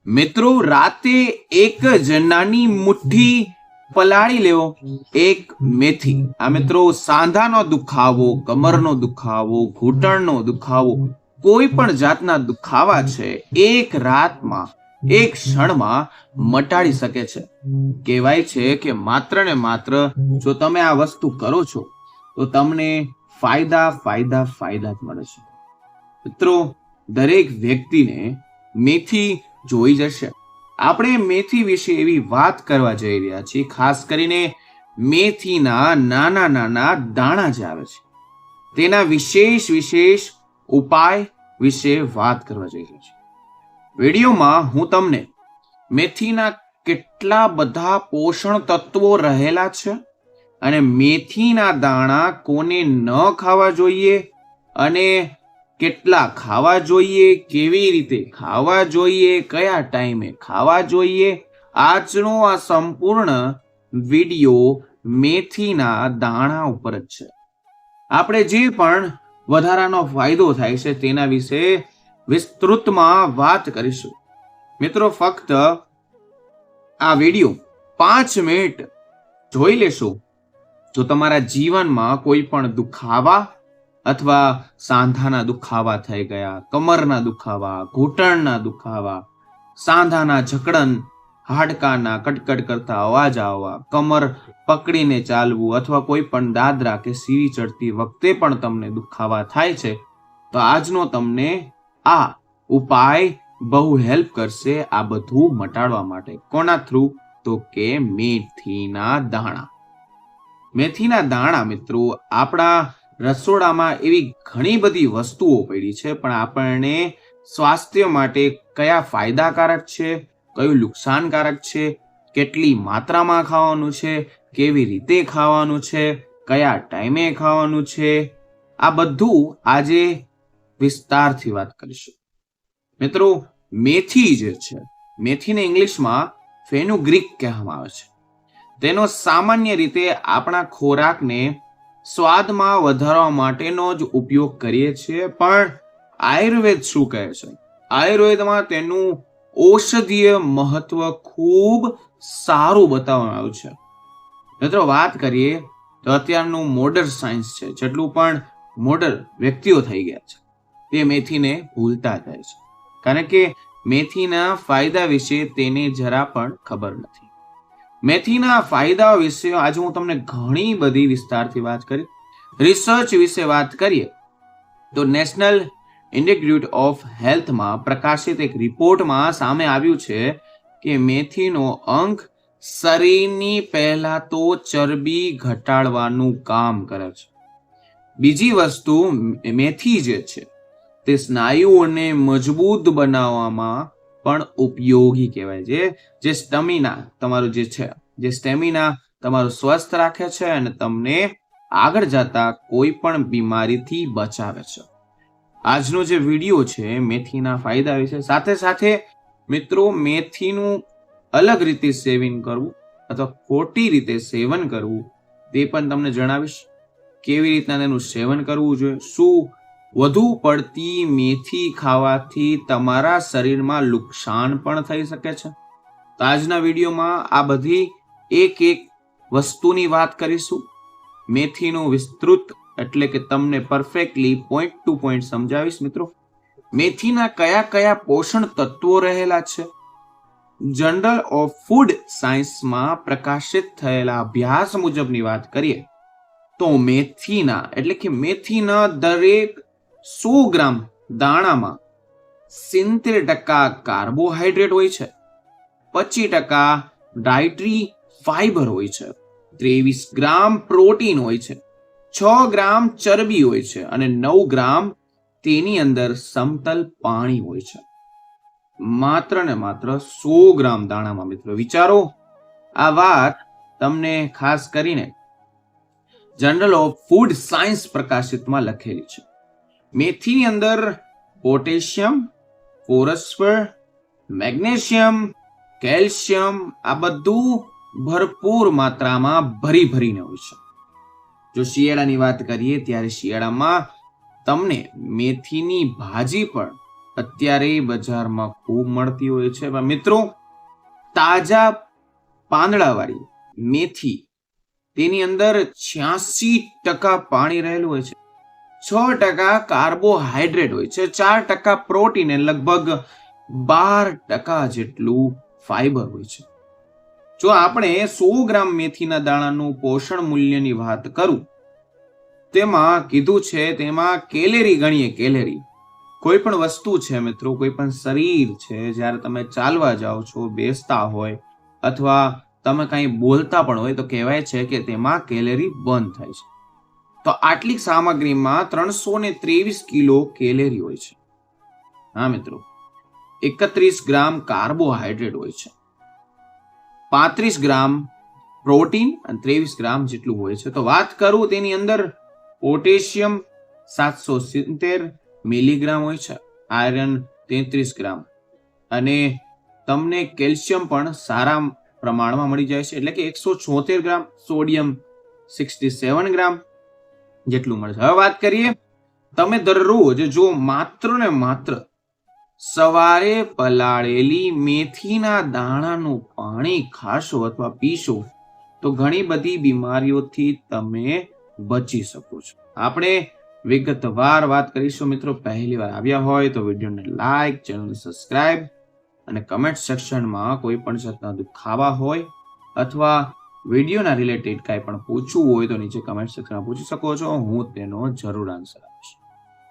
મિત્રો, રાતે એક જ નાની મુઠ્ઠી પલાળી લેવો, એક મેથી. આ મિત્રો, સાંધાનો દુખાવો, કમરનો દુખાવો, ઘૂંટણનો દુખાવો, કોઈ પણ જાતના દુખાવા છે, એક રાતમાં, એક ક્ષણમાં મટાડી શકે છે. કહેવાય છે કે માત્ર ને માત્ર જો તમે આ વસ્તુ કરો છો તો તમને ફાયદા જ મળે છે. મિત્રો, દરેક વ્યક્તિને મેથી જોઈ જશે. આપણે મેથી વિશે એવી વાત કરવા જઈ રહ્યા છીએ, ખાસ કરીને મેથીના નાના નાના દાણા જે આવે છે તેના વિશેષ ઉપાય વિશે વાત કરવા જઈ રહ્યો છું. વિડીયોમાં હું તમને મેથીના કેટલા બધા પોષણ તત્વો રહેલા છે અને મેથીના દાણા કોને ન ખાવા જોઈએ અને કેટલા ખાવા જોઈએ, કેવી રીતે ખાવા જોઈએ, કયા ટાઈમે ખાવા જોઈએ, આજનો આ સંપૂર્ણ વિડીયો મેથીના દાણા ઉપર જ છે. આપણે જે પણ વધારાનો ફાયદો થાય છે તેના વિશે વિસ્તૃતમાં વાત કરીશું. મિત્રો, ફક્ત આ વિડીયો 5 મિનિટ જોઈ લેશો તો તમારા જીવનમાં કોઈ પણ દુખાવા અથવા સાંધાના દુખાવા થઈ ગયા, કમરના દુખાવા, ઘૂંટણના દુખાવા, સાંધાના જકડન, હાડકાના કટકટ કરતા અવાજ આવવા, કમર પકડીને ચાલવું અથવા કોઈ પણ દાદરા કે સીડી ચડતી વખતે પણ તમને દુખાવા થાય છે તો આજનો તમને આ ઉપાય બહુ હેલ્પ કરશે આ બધું મટાડવા માટે. કોના થ્રુ? તો કે મેથીના દાણા. મેથીના દાણા મિત્રો, આપણા રસોડામાં એવી ઘણી બધી વસ્તુઓ પડી છે, પણ આપણને સ્વાસ્થ્ય માટે કયા ફાયદાકારક છે, કયું નુકસાનકારક છે, કેટલી માત્રામાં ખાવાનું છે, કેવી રીતે ખાવાનું છે, કયા ટાઈમે ખાવાનું છે, આ બધું આજે વિસ્તારથી વાત કરીશું. મિત્રો, મેથી જે છે, મેથીને ઇંગ્લિશમાં ફેનુગ્રીક કહેવામાં આવે છે. તેનો સામાન્ય રીતે આપણા ખોરાકને સ્વાદમાં વધારવા માટેનો જ ઉપયોગ કરીએ છીએ, પણ આયુર્વેદ શું કહે છે? આયુર્વેદમાં તેનું ઔષધીય મહત્વ ખૂબ સારું બતાવવામાં આવ્યું છે. મિત્રો, વાત કરીએ તો અત્યારનું મોડર્ન સાયન્સ છે, જેટલું પણ મોડર્ન વ્યક્તિઓ થઈ ગયા છે તે મેથીને ભૂલતા જાય છે, કારણ કે મેથીના ફાયદા વિશે તેને જરા પણ ખબર નથી. મેથીના ફાયદાઓ વિશે આજે હું તમને ઘણી બધી વિસ્તારથી વાત કરી. રિસર્ચ વિશે વાત કરીએ તો નેશનલ ઇન્સ્ટિટ્યૂટ ઓફ હેલ્થમાં પ્રકાશિત એક રિપોર્ટમાં સામે આવ્યું છે કે મેથીનો અંગ શરીરની પહેલા તો ચરબી ઘટાડવાનું કામ કરે છે. બીજી વસ્તુ, મેથી જે છે તે સ્નાયુઓને મજબૂત બનાવવામાં પણ ઉપયોગી કહેવાય છે. જે સ્ટેમિના તમારું જે છે, જે સ્ટેમિના તમારું સ્વસ્થ રાખે છે અને તમને આગળ જતા કોઈ પણ બીમારીથી બચાવે છે. આજનો જે વિડીયો છે મેથીના ફાયદા વિશે, સાથે સાથે મિત્રો મેથીનું અલગ રીતે સેવન કરવું અથવા ખોટી રીતે સેવન કરવું તે પણ તમને જણાવીશ. કેવી રીતના તેનું સેવન કરવું જોઈએ, શું વધુ પડતી મેથી ખાવાથી તમારા શરીરમાં નુકસાન પણ થઈ શકે છે. તો આજના વિડીયોમાં આ બધી એક વસ્તુની વાત કરીશું. મેથીનું વિસ્તૃત એટલે કે તમને પરફેક્ટલી પોઈન્ટ ટુ પોઈન્ટ સમજાવીશ. મિત્રો, મેથીના કયા કયા પોષણ તત્વો રહેલા છે? જર્નલ ઓફ ફૂડ સાયન્સમાં પ્રકાશિત થયેલા અભ્યાસ મુજબની વાત કરીએ તો મેથીના એટલે કે મેથીના દરેક 100 ગ્રામ દાણામાં 70% કાર્બોહાઈડ્રેટ હોય છે, 25% ડાયટરી ફાઈબર હોય છે, 23 ગ્રામ પ્રોટીન હોય છે, 6 ગ્રામ ચરબી હોય છે અને 9 ગ્રામ તેની અંદર સમતલ પાણી હોય છે. માત્ર ને માત્ર 100 ગ્રામ દાણામાં. મિત્રો, વિચારો, આ વાત તમને ખાસ કરીને જર્નલ ઓફ ફૂડ સાયન્સ પ્રકાશિતમાં લખેલી છે. મેથીની અંદર પોટેશિયમ, ફોસ્ફરસ, મેગ્નેશિયમ, કેલ્શિયમ આ બધું ભરપૂર માત્રામાં ભરીને હોય છે. જો શિયાળાની વાત કરીએ ત્યારે શિયાળામાં તમને મેથીની ભાજી પણ અત્યારે બજારમાં ખૂબ મળતી હોય છે. પણ મિત્રો, તાજા પાંદડાવાળી મેથી, તેની અંદર 86% પાણી રહેલું હોય છે, 6% કાર્બોહાઈડ્રેટ હોય છે, 4% પ્રોટીન અને લગભગ 12% જેટલું ફાઈબર હોય છે. જો આપણે 100 ગ્રામ મેથીના દાણાનું પોષણ મૂલ્યની વાત કરું, તેમાં કીધું છે તેમાં કેલેરી ગણીએ. કેલેરી કોઈ પણ વસ્તુ છે મિત્રો, કોઈ પણ શરીર છે, જ્યારે તમે ચાલવા જાઓ છો, બેસતા હોય અથવા તમે કંઈ બોલતા પણ હોય, તો કહેવાય છે કે તેમાં કેલેરી બર્ન થાય છે. તો આટલી સામગ્રીમાં 323 કિલો કેલેરી હોય છે. હા મિત્રો, 31 ગ્રામ કાર્બોહાઈડ્રેટ હોય છે, 35 ગ્રામ પ્રોટીન અને 23 ગ્રામ જેટલું હોય છે. તો વાત કરું તેની અંદર પોટેશિયમ 770 મિલીગ્રામ હોય છે, આયરન 33 ગ્રામ અને તમને કેલ્શિયમ પણ સારા પ્રમાણમાં મળી જાય છે, એટલે કે 176 ગ્રામ, સોડિયમ 67 ગ્રામ જેટલું મળે છે. હવે વાત કરીએ, તમે દરરોજ જો માત્ર ને માત્ર સવારે પલાળેલી મેથીના દાણાનું પાણી ખાશો અથવા પીશો, તો ઘણી બધી બીમારીઓથી તમે બચી શકો છો. આપણે વિગતવાર વાત કરીશું. મિત્રો, પહેલી વાર આવ્યા હોય તો વિડીયોને લાઈક, ચેનલને સબસ્ક્રાઇબ અને કમેન્ટ સેક્શનમાં કોઈ પણ જાતના દુખાવા હોય અથવા વિડીયોના રિલેટેડ કાંઈ પણ પૂછવું હોય તો નીચે કમેન્ટ સેક્શનમાં પૂછી શકો છો. હું તેનો જરૂર આન્સર આપીશ.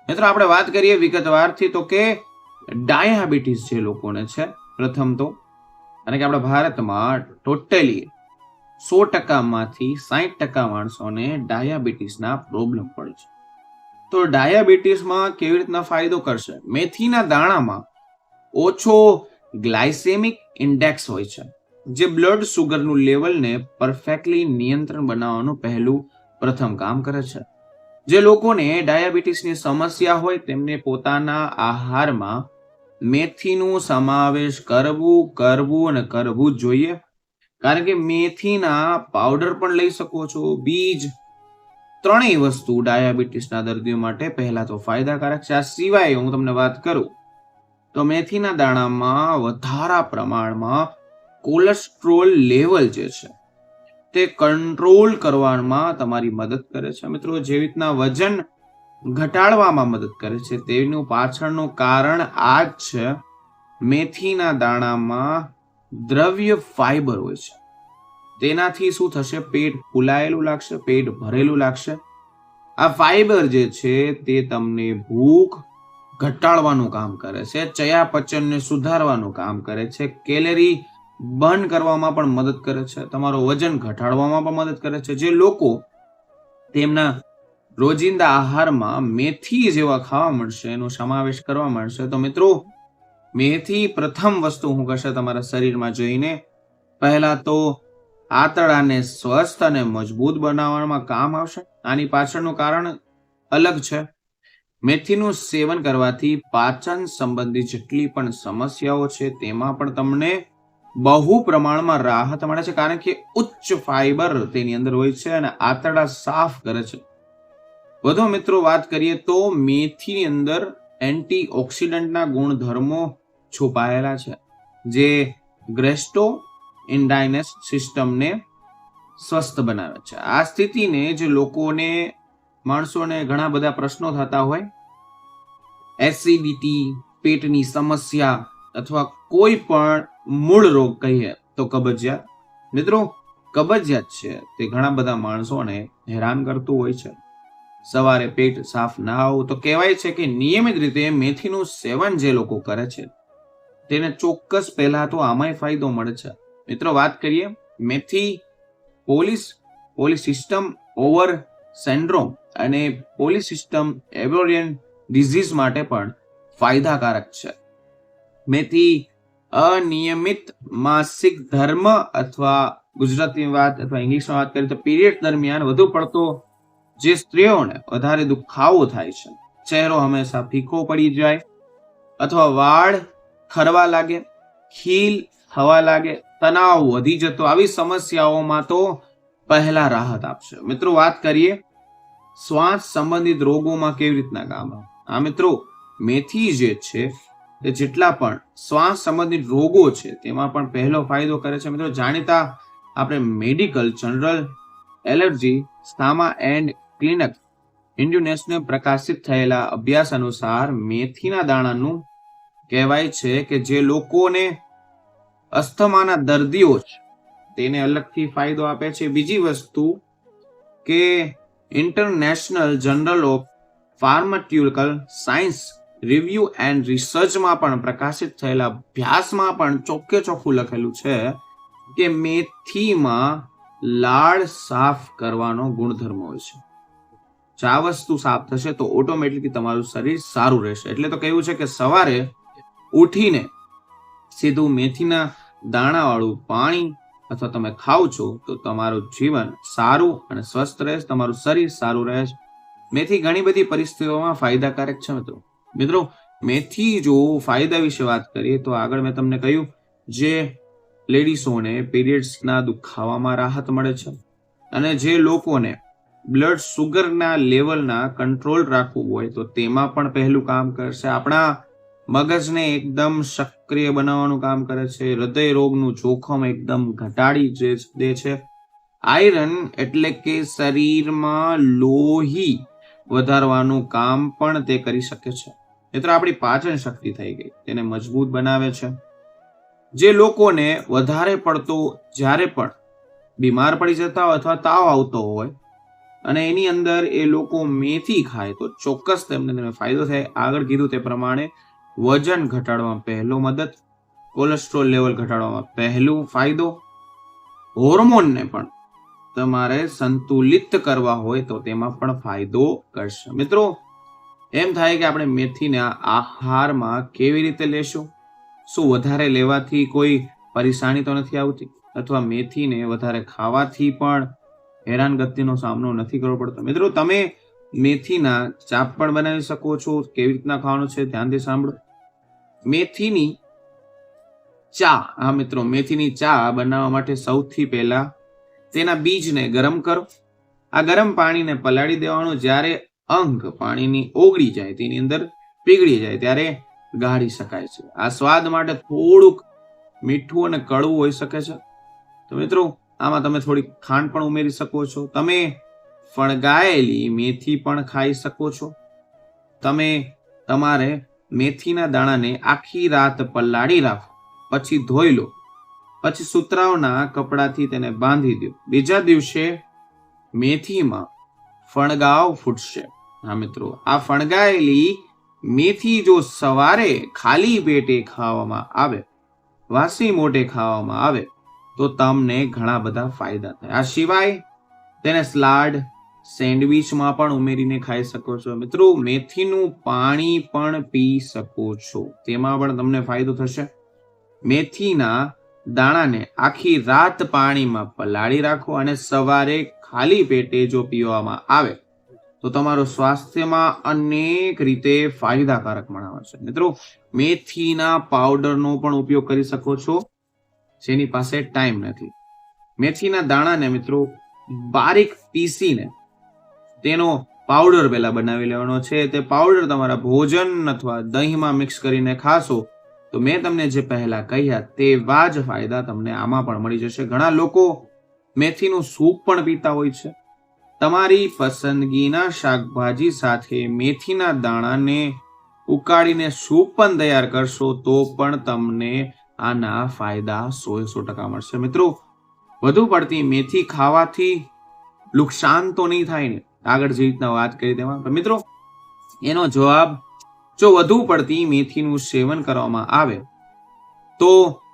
મિત્રો, આપણે વાત કરીએ વિગતવારથી, તો કે ડાયાબિટીસ જે લોકોને છે, પ્રથમ તો, અને કે આપણા ભારતમાં ટોટલી 100% માંથી 60% માણસોને ડાયાબિટીસના પ્રોબ્લેમ પડે છે. તો ડાયાબિટીસમાં કેવી રીતના ફાયદો કરશે? મેથીના દાણામાં ઓછો ગ્લાયસેમિક ઇન્ડેક્સ હોય છે, જે બ્લડ સુગરનું લેવલને પરફેક્ટલી નિયંત્રણ બનાવવાનું પહેલું પ્રથમ કામ કરે છે. જે લોકોને ડાયાબિટીસની સમસ્યા હોય તેમને પોતાના આહારમાં મેથીનું સમાવેશ કરવું જ જોઈએ. કારણ કે મેથીના પાવડર પણ લઈ શકો છો, બીજ, ત્રણેય વસ્તુ ડાયાબિટીસના દર્દીઓ માટે પહેલા તો ફાયદાકારક છે. આ સિવાય હું તમને વાત કરું તો મેથીના દાણામાં વધારા પ્રમાણમાં કોલેસ્ટ્રોલ લેવલ જે છે તે કંટ્રોલ કરવામાં તમારી મદદ કરે છે. મિત્રો, જેવી રીતના વજન ઘટાડવામાં મદદ કરે છે, તેનું પાછળનું કારણ આ જ છે. મેથીના દાણામાં દ્રવ્ય ફાઈબર હોય છે. તેનાથી શું થશે? પેટ ફૂલાયેલું લાગશે, પેટ ભરેલું લાગશે. આ ફાઈબર જે છે તે તમને ભૂખ ઘટાડવાનું કામ કરે છે, ચયાપચયને સુધારવાનું કામ કરે છે, કેલેરી બર્ન કરવામાં પણ મદદ કરે છે, તમારું વજન ઘટાડવામાં પણ મદદ કરે છે. જે લોકો તેમના રોજિંદા આહારમાં મેથી જેવા ખાવા મળશે, એનો સમાવેશ કરવા મળશે, તો મિત્રો, મેથી પ્રથમ વસ્તુ શું કરશે તમારા શરીરમાં જઈને? પહેલા તો આંતરડાને સ્વસ્થ અને મજબૂત બનાવવામાં કામ આવશે. આની પાછળનું કારણ અલગ છે. મેથીનું સેવન કરવાથી પાચન સંબંધી જેટલી પણ સમસ્યાઓ છે તેમાં પણ તમને બહુ પ્રમાણમાં રાહત મળે છે, કારણ કે ઉચ્ચ ફાઈબર તેની અંદર હોય છે અને આંતરડા સાફ કરે છે. વધુ મિત્રો વાત કરીએ તો મેથીની અંદર એન્ટીઓક્સિડન્ટના ગુણધર્મો છુપાયેલા છે, જે ગ્રેસ્ટોઇન્ડાઇનસ સિસ્ટમને સ્વસ્થ બનાવે છે. આ સ્થિતિને જે માણસોને ઘણા બધા પ્રશ્નો થતા હોય, એસિડિટી, પેટની સમસ્યા અથવા કોઈ પણ મૂળ રોગ કહીએ તો કબજિયાત. મિત્રો, કબજિયાત છે તે ઘણા બધા માણસોને હેરાન કરતું હોય છે. સવારે પેટ સાફ ના હોવું, તો કહેવાય છે કે નિયમિત રીતે મેથીનું સેવન જે લોકો કરે છે તેને ચોક્કસ પહેલા તો આમાંય ફાયદો મળે છે. મિત્રો, વાત કરીએ મેથી પોલિસિસ્ટમ ઓવર સિન્ડ્રોમ અને પોલિસિસ્ટમ એવોરિયન ડિઝીઝ માટે પણ ફાયદાકારક છે. મેથી અનિયમિત માસિક ધર્મ અથવા ગુજરાતીમાં વાત અથવા ઇંગ્લિશમાં વાત કરીએ તો પીરિયડ દરમિયાન વધુ પડતો જે સ્ત્રીઓને વધારે દુખાવો થાય છે, ચહેરો હંમેશા ફીકો પડી જાય અથવા વાળ ખરવા લાગે, ખીલ થવા લાગે, તણાવ વધી જતો, આવી સમસ્યાઓમાં તો પહેલા રાહત આપશે. મિત્રો, વાત કરીએ શ્વાસ સંબંધિત રોગોમાં કેવી રીતના કામ આવે. મિત્રો, મેથી જે છે તે જેટલા પણ શ્વાસ સંબંધિત રોગો છે તેમાં પણ પહેલો ફાયદો કરે છે. મિત્રો જાણીતા આપણે medical general allergy asthma and clinic ઇન્ડોનેશિયાને પ્રકાશિત થયેલા અભ્યાસ અનુસાર મેથીના દાણાનું કહેવાય છે કે જે લોકોને અસ્થમાના દર્દીઓ છે તેને અલગથી ફાયદો આપે છે. બીજી વસ્તુ કે international journal of pharmaceutical science review and રિસર્ચમાં પણ પ્રકાશિત થયેલા અભ્યાસમાં પણ ચોખ્ખે ચોખ્ખું લખેલું છે કે મેથીમાં લાળ સાફ કરવાનો ગુણધર્મ હોય છે. જો આ વસ્તુ સાફ થશે તો ઓટોમેટિકલી તમારું શરીર સારું રહેશે. એટલે તો કહેવું છે કે સવારે ઉઠીને સીધું મેથીના દાણાવાળું પાણી અથવા તમે ખાવ છો તો તમારું જીવન સારું અને સ્વસ્થ રહે, તમારું શરીર સારું રહે. મેથી ઘણી બધી પરિસ્થિતિઓમાં ફાયદાકારક છે. મિત્રો મેથી જો ફાયદા વિશે વાત કરીએ તો આગળ મેં તમને કહ્યું જે લેડીઝોને પીરિયડ્સના દુખાવામાં રાહત મળે છે અને જે લોકોને બ્લડ સુગરના લેવલના કંટ્રોલ રાખવું હોય તો તેમાં પણ પહેલું કામ કરશે. આપણા મગજને એકદમ સક્રિય બનાવવાનું કામ કરે છે. હૃદય રોગનું જોખમ એકદમ ઘટાડી દે છે. આયરન એટલે કે શરીરમાં લોહી વધારવાનું કામ પણ તે કરી શકે છે. મિત્રો આપણી પાચન શક્તિ થઈ ગઈ તેને મજબૂત બનાવે છે. જે લોકોને વધારે પડતો જ્યારે પણ બીમાર પડી જતા હોય અથવા તાવ આવતો હોય અને એની અંદર એ લોકો મેથી ખાય તો ચોક્કસ તેમને ફાયદો થાય. આગળ કીધું તે પ્રમાણે વજન ઘટાડવામાં પહેલો મદદ, કોલેસ્ટ્રોલ લેવલ ઘટાડવામાં પહેલું ફાયદો, હોર્મોનને પણ તમારે સંતુલિત કરવા હોય તો તેમાં પણ ફાયદો કરશે. મિત્રો એમ થાય કે આપણે મેથીને આહારમાં કેવી રીતે લેશું? શું વધારે લેવાથી કોઈ પરેશાની તો નથી આવતી અથવા મેથીને વધારે ખાવાથી પણ હેરાનગતિનો સામનો નથી કરવો પડતો? મિત્રો તમે મેથીના ચાપ પણ બનાવી શકો છો. કેવી રીતના ખાવાનું છે ધ્યાનથી સાંભળો. મેથીની ચા, હા મિત્રો મેથીની ચા બનાવવા માટે સૌથી પહેલા તેના બીજને ગરમ કરો. આ ગરમ પાણીને પલાળી દેવાનું. જ્યારે અંગ પાણીની ઓગળી જાય, તેની અંદર પીગળી જાય ત્યારે ગાળી શકાય છે. આ સ્વાદ માટે થોડુંક મીઠું અને કડવું હોઈ શકે છે. તો મિત્રો આમાં તમે થોડી ખાંડ પણ ઉમેરી શકો છો. તમે ફણગાયેલી મેથી પણ ખાઈ શકો છો. તમે તમારે મેથીના દાણાને આખી રાત પલાળી રાખો, પછી ધોઈ લો, પછી સુતરાવના કપડાથી તેને બાંધી દો. બીજા દિવસે મેથીમાં ફણગાવ ફૂટશે. હા મિત્રો આ ફણગાયેલી મેથી જો સવારે ખાલી પેટે ખાવામાં આવે, વાસી મોઢે ખાવામાં આવે તો તમને ઘણા બધા ફાયદા થાય. આ સિવાય તેને સલાડ, સેન્ડવિચમાં પણ ઉમેરીને ખાઈ શકો છો. મિત્રો મેથીનું પાણી પણ પી શકો છો, તેમાં પણ તમને ફાયદો થશે. મેથીના દાણાને આખી રાત પાણીમાં પલાળી રાખો અને સવારે ખાલી પેટે જો પીવામાં આવે તો તમારું સ્વાસ્થ્યમાં અનેક રીતે ફાયદાકારક મનાવે છે. મિત્રો મેથીના પાવડરનો પણ ઉપયોગ કરી શકો છો જેની પાસે ટાઈમ નથી. મેથીના દાણાને મિત્રો બારીક પીસીને તેનો પાવડર પહેલા બનાવી લેવાનો છે. તે પાવડર તમારા ભોજન અથવા દહીંમાં મિક્સ કરીને ખાશો તો મેં તમને જે પહેલા કહ્યા તેવા જ ફાયદા તમને આમાં પણ મળી જશે. ઘણા લોકો મેથીનું સૂપ પણ પીતા હોય છે. તમારી પસંદગીના શાકભાજી સાથે મેથીના દાણાને ઉકાળીને સૂપ પણ તૈયાર કરશો તો પણ તમને આના ફાયદા 100% મળશે. મિત્રો વધુ પડતી મેથી ખાવાથી નુકસાન તો નહીં થાય ને? આગળ જે રીતના વાત કરી તેમાં. મિત્રો એનો જવાબ, જો વધુ પડતી મેથીનું સેવન કરવામાં આવે તો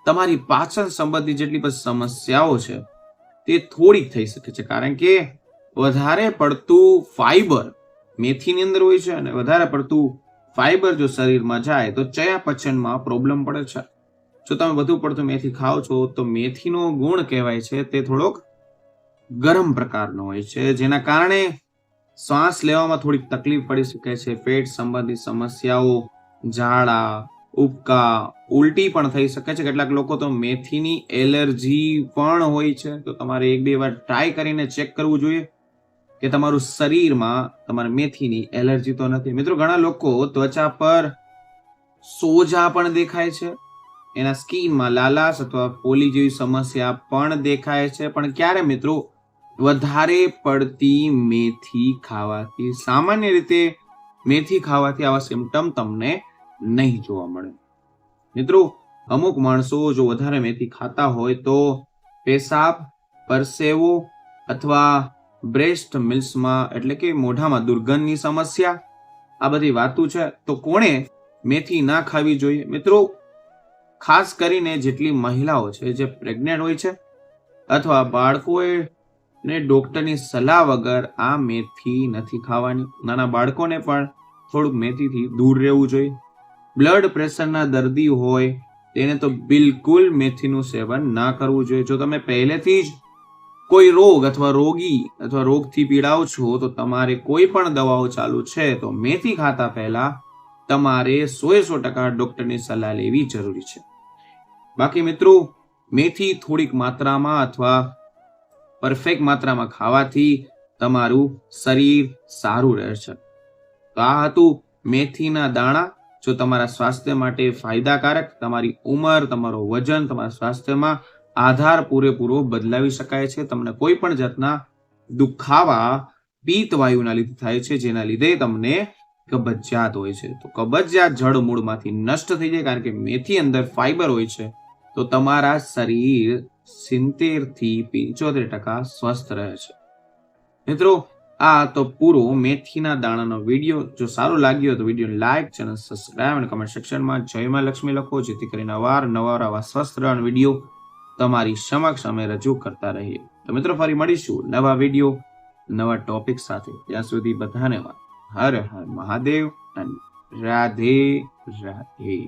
તમારી પાચન સંબંધી જેટલી પણ સમસ્યાઓ છે તે થોડીક થઈ શકે છે. કારણ કે વધારે પડતું ફાઈબર મેથીની અંદર હોય છે અને વધારે પડતું ફાઈબર જો શરીરમાં જાય તો ચયાપચયમાં પ્રોબ્લેમ પડે છે. જો તમે વધુ પડતું મેથી ખાઓ છો તો મેથીનો ગુણ કહેવાય છે તે થોડોક ગરમ પ્રકારનો હોય છે, જેના કારણે શ્વાસ લેવામાં થોડીક તકલીફ પડી શકે છે. પેટ સંબંધિત સમસ્યાઓ, ઝાડા, ઉબકા, ઉલટી પણ થઈ શકે છે. કેટલાક લોકો તો મેથીની એલર્જી પણ હોય છે, તો તમારે 1-2 વાર ટ્રાય કરીને ચેક કરવું જોઈએ કે તમારું શરીરમાં તમારે મેથીની એલર્જી તો નથી. મિત્રો ઘણા લોકો ત્વચા પર સોજા પણ દેખાય છે, એના સ્કિનમાં લાલાશ અથવા ફોલી જેવી સમસ્યા પણ દેખાય છે. પણ ક્યારે મિત્રો? વધારે પડતી મેથી ખાવાથી. સામાન્ય રીતે મેથી ખાવાથી આવા સિમ્ટમ તમને નહીં જોવા મળે. મિત્રો, અમુક માણસો જો વધારે મેથી ખાતા હોય તો પેશાબ, પરસેવો અથવા બ્રેસ્ટ મિલ્સમાં એટલે કે મોઢામાં દુર્ગંધની સમસ્યા, આ બધી વાતો છે. તો કોણે મેથી ના ખાવી જોઈએ? મિત્રો, ખાસ કરીને જેટલી મહિલાઓ છે જે પ્રેગ્નેન્ટ હોય છે અથવા બાળકોએ ને ડોક્ટરની સલાહ વગર આ મેથી નથી ખાવાની. નાના બાળકોને પણ થોડુંક મેથીથી દૂર રહેવું જોઈએ. બ્લડ પ્રેશરના દર્દી હોય તેને તો બિલકુલ મેથીનું સેવન ના કરવું જોઈએ. જો તમે પહેલેથી જ કોઈ રોગ અથવા રોગથી પીડાઓ છો તો તમારે કોઈ પણ દવાઓ ચાલુ છે તો મેથી ખાતા પહેલા તમારે 100% ડોક્ટરની સલાહ લેવી જરૂરી છે. બાકી મિત્રો, મેથી થોડીક માત્રામાં અથવા પરફેક્ટ માત્રામાં ખાવાથી તમારું શરીર સારું રહેશે. તો આ હતું મેથીના દાણા. જો તમારા સ્વાસ્થ્ય માટે ફાયદાકારક, તમારી ઉંમર, તમારો વજન, તમારા સ્વાસ્થ્યમાં આધાર પૂરેપૂરો બદલાવી શકાય છે. તમને કોઈ પણ જાતના દુખાવા પિત્ત વાયુના લીધે થાય છે, જેના લીધે તમને કબજિયાત હોય છે. તો કબજિયાત જડ મૂળમાંથી નષ્ટ થઈ જાય, કારણ કે મેથી અંદર ફાઈબર હોય છે. તો તમારા શરીર 70 થી 75% સ્વસ્થ રહે છે. મિત્રો, આ તો પૂરો મેથીના દાણાનો વિડીયો. જો સારું લાગ્યો તો વિડીયો લાઈક, ચેનલ સબસ્ક્રાઇબ અને કમેન્ટ સેક્શનમાં જય માં લક્ષ્મી લખો, જેથી કરીને અવારનવાર આવા સ્વસ્થ રહેવાનો વિડીયો તમારી સમક્ષ અમે રજૂ કરતા રહીએ. તો મિત્રો, ફરી મળીશું નવા વિડીયો, નવા ટોપિક સાથે. ત્યાં સુધી બધાને હર હર મહાદેવ અને રાધે રાધે.